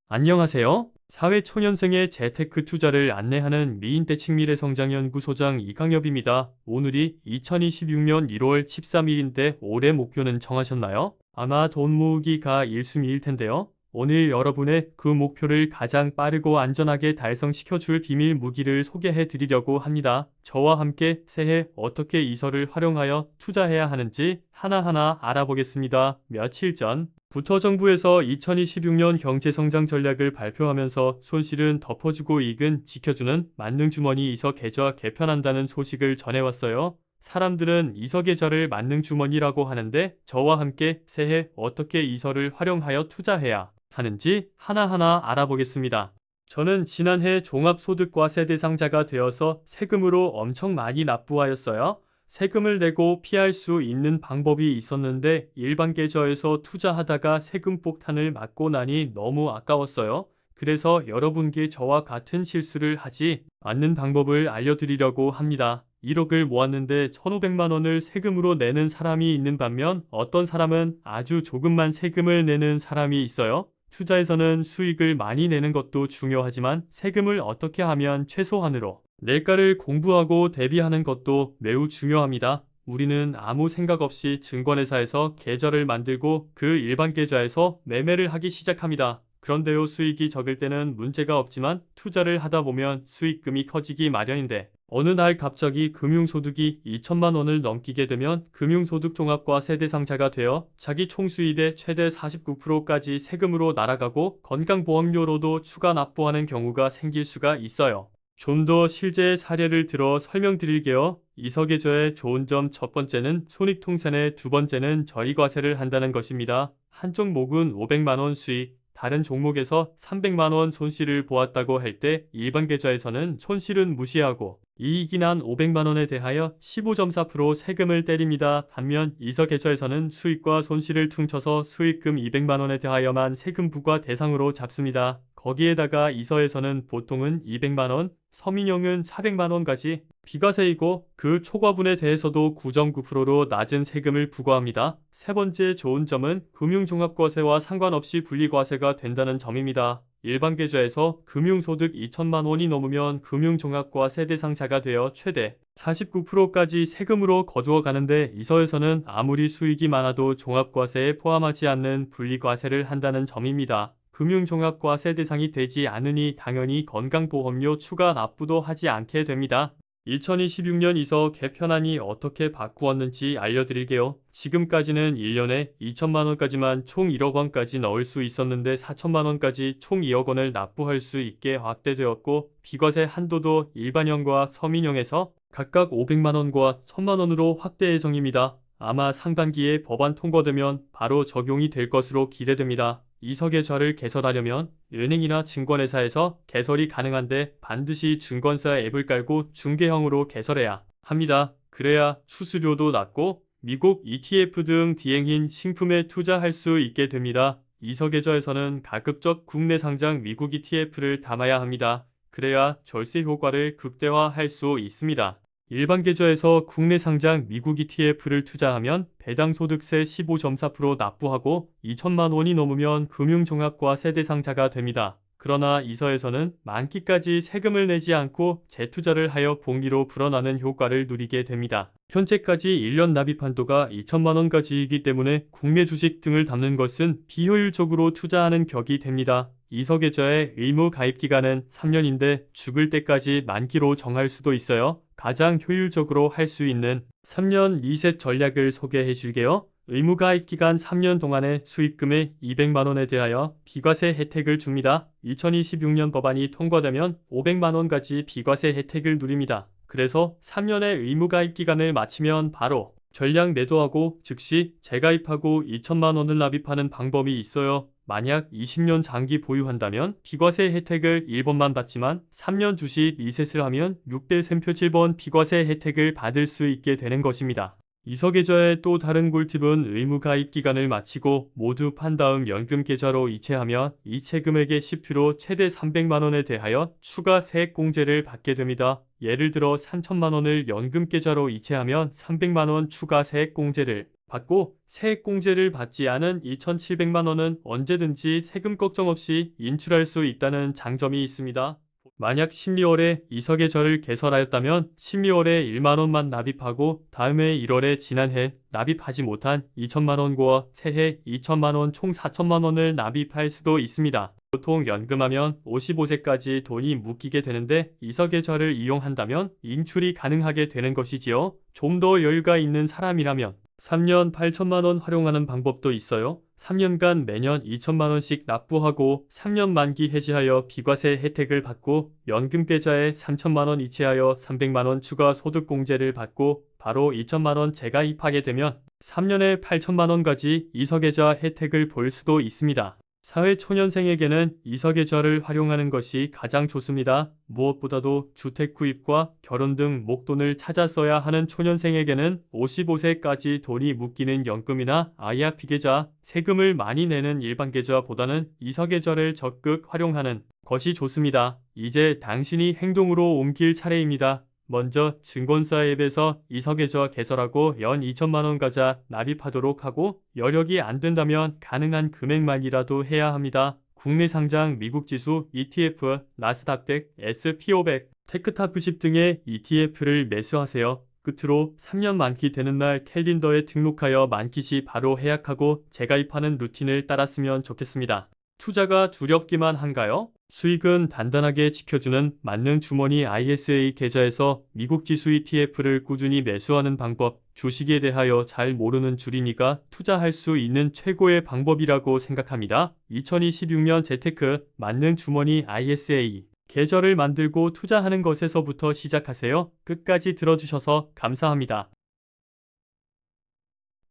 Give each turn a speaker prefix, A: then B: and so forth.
A: 안녕하세요. 사회초년생의 재테크 투자를 안내하는 미인대책미래성장연구소장 이강엽입니다. 오늘이 2026년 1월 13일인데 올해 목표는 정하셨나요? 아마 돈 모으기가 1순위일 텐데요. 오늘 여러분의 그 목표를 가장 빠르고 안전하게 달성시켜줄 비밀 무기를 소개해 드리려고 합니다. 저와 함께 새해 어떻게 이설을 활용하여 투자해야 하는지 하나하나 알아보겠습니다. 며칠 전부터 정부에서 2026년 경제성장 전략을 발표하면서 손실은 덮어주고 이익은 지켜주는 만능주머니 이석 계좌 개편한다는 소식을 전해왔어요. 사람들은 이석 계좌를 만능주머니라고 하는데 저와 함께 새해 어떻게 이설을 활용하여 투자해야 하는지 하나하나 알아보겠습니다. 저는 지난해 종합소득과세 대상자가 되어서 세금으로 엄청 많이 납부하였어요. 세금을 내고 피할 수 있는 방법이 있었는데 일반 계좌에서 투자하다가 세금 폭탄을 맞고 나니 너무 아까웠어요. 그래서 여러분께 저와 같은 실수를 하지 않는 방법을 알려드리려고 합니다. 1억을 모았는데 1,500만 원을 세금으로 내는 사람이 있는 반면 어떤 사람은 아주 조금만 세금을 내는 사람이 있어요. 투자에서는 수익을 많이 내는 것도 중요하지만 세금을 어떻게 하면 최소한으로 낼까를 공부하고 대비하는 것도 매우 중요합니다. 우리는 아무 생각 없이 증권회사에서 계좌를 만들고 그 일반 계좌에서 매매를 하기 시작합니다. 그런데요, 수익이 적을 때는 문제가 없지만 투자를 하다 보면 수익금이 커지기 마련인데 어느 날 갑자기 금융소득이 2천만 원을 넘기게 되면 금융소득 종합과세 대상자가 되어 자기 총수입의 최대 49%까지 세금으로 날아가고 건강보험료로도 추가 납부하는 경우가 생길 수가 있어요. 좀 더 실제 사례를 들어 설명드릴게요. 이석계좌의 좋은 점 첫 번째는 손익통산에 두 번째는 저리과세를 한다는 것입니다. 한 종목은 500만 원 수익, 다른 종목에서 300만 원 손실을 보았다고 할 때 일반 계좌에서는 손실은 무시하고 이익이 난 500만 원에 대하여 15.4% 세금을 때립니다. 반면 이석 계좌에서는 수익과 손실을 퉁쳐서 수익금 200만 원에 대하여만 세금 부과 대상으로 잡습니다. 거기에다가 이서에서는 보통은 200만 원, 서민형은 400만 원까지 비과세이고 그 초과분에 대해서도 9.9%로 낮은 세금을 부과합니다. 세 번째 좋은 점은 금융종합과세와 상관없이 분리과세가 된다는 점입니다. 일반 계좌에서 금융소득 2천만 원이 넘으면 금융종합과세 대상자가 되어 최대 49%까지 세금으로 거두어 가는데 이서에서는 아무리 수익이 많아도 종합과세에 포함하지 않는 분리과세를 한다는 점입니다. 금융종합과세 대상이 되지 않으니 당연히 건강보험료 추가 납부도 하지 않게 됩니다. 2026년 이서 개편안이 어떻게 바꾸었는지 알려드릴게요. 지금까지는 1년에 2천만 원까지만 총 1억 원까지 넣을 수 있었는데 4천만 원까지 총 2억 원을 납부할 수 있게 확대되었고 비과세 한도도 일반형과 서민형에서 각각 500만 원과 1,000만 원으로 확대 예정입니다. 아마 상반기에 법안 통과되면 바로 적용이 될 것으로 기대됩니다. 이석계좌를 개설하려면 은행이나 증권회사에서 개설이 가능한데 반드시 증권사 앱을 깔고 중개형으로 개설해야 합니다. 그래야 수수료도 낮고 미국 ETF 등 비행인 신품에 투자할 수 있게 됩니다. 이석계좌에서는 가급적 국내 상장 미국 ETF를 담아야 합니다. 그래야 절세 효과를 극대화할 수 있습니다. 일반 계좌에서 국내 상장 미국 ETF를 투자하면 배당 소득세 15.4% 납부하고 2천만 원이 넘으면 금융종합과세 대상자가 됩니다. 그러나 이서에서는 만기까지 세금을 내지 않고 재투자를 하여 복리로 불어나는 효과를 누리게 됩니다. 현재까지 1년 납입 한도가 2천만 원까지이기 때문에 국내 주식 등을 담는 것은 비효율적으로 투자하는 격이 됩니다. 이석계좌의 의무 가입 기간은 3년인데 죽을 때까지 만기로 정할 수도 있어요. 가장 효율적으로 할 수 있는 3년 리셋 전략을 소개해 줄게요. 의무 가입 기간 3년 동안의 수익금의 200만 원에 대하여 비과세 혜택을 줍니다. 2026년 법안이 통과되면 500만 원까지 비과세 혜택을 누립니다. 그래서 3년의 의무 가입 기간을 마치면 바로 전량 매도하고 즉시 재가입하고 2천만 원을 납입하는 방법이 있어요. 만약 20년 장기 보유한다면 비과세 혜택을 1번만 받지만 3년 주식 리셋을 하면 6대 샘표 7번 비과세 혜택을 받을 수 있게 되는 것입니다. 이석계좌의 또 다른 꿀팁은 의무 가입 기간을 마치고 모두 판 다음 연금 계좌로 이체하면 이체 금액의 10% 최대 300만 원에 대하여 추가 세액 공제를 받게 됩니다. 예를 들어 3천만 원을 연금 계좌로 이체하면 300만 원 추가 세액 공제를 받고 세액공제를 받지 않은 2,700만 원은 언제든지 세금 걱정 없이 인출할 수 있다는 장점이 있습니다. 만약 12월에 이석계절을 개설하였다면 12월에 1만 원만 납입하고 다음해 1월에 지난해 납입하지 못한 2천만 원과 새해 2천만 원 총 4천만 원을 납입할 수도 있습니다. 보통 연금하면 55세까지 돈이 묶이게 되는데 이석계절을 이용한다면 인출이 가능하게 되는 것이지요. 좀 더 여유가 있는 사람이라면 3년 8천만 원 활용하는 방법도 있어요. 3년간 매년 2천만 원씩 납부하고 3년 만기 해지하여 비과세 혜택을 받고 연금 계좌에 3천만 원 이체하여 300만 원 추가 소득공제를 받고 바로 2천만 원 재가입하게 되면 3년에 8천만 원까지 이석계좌 혜택을 볼 수도 있습니다. 사회초년생에게는 이석계좌를 활용하는 것이 가장 좋습니다. 무엇보다도 주택 구입과 결혼 등 목돈을 찾아 써야 하는 초년생에게는 55세까지 돈이 묶이는 연금이나 IRP 계좌, 세금을 많이 내는 일반 계좌보다는 이석계좌를 적극 활용하는 것이 좋습니다. 이제 당신이 행동으로 옮길 차례입니다. 먼저 증권사 앱에서 이석계좌 개설하고 연 2천만 원 가자 납입하도록 하고 여력이 안 된다면 가능한 금액만이라도 해야 합니다. 국내 상장 미국 지수 ETF, 나스닥100, SP500, 테크탑90 등의 ETF를 매수하세요. 끝으로 3년 만기 되는 날 캘린더에 등록하여 만기 시 바로 예약하고 재가입하는 루틴을 따랐으면 좋겠습니다. 투자가 두렵기만 한가요? 수익은 단단하게 지켜주는 만능 주머니 ISA 계좌에서 미국 지수 ETF를 꾸준히 매수하는 방법, 주식에 대하여 잘 모르는 줄이니까 투자할 수 있는 최고의 방법이라고 생각합니다. 2026년 재테크 만능 주머니 ISA 계좌를 만들고 투자하는 것에서부터 시작하세요. 끝까지 들어주셔서 감사합니다.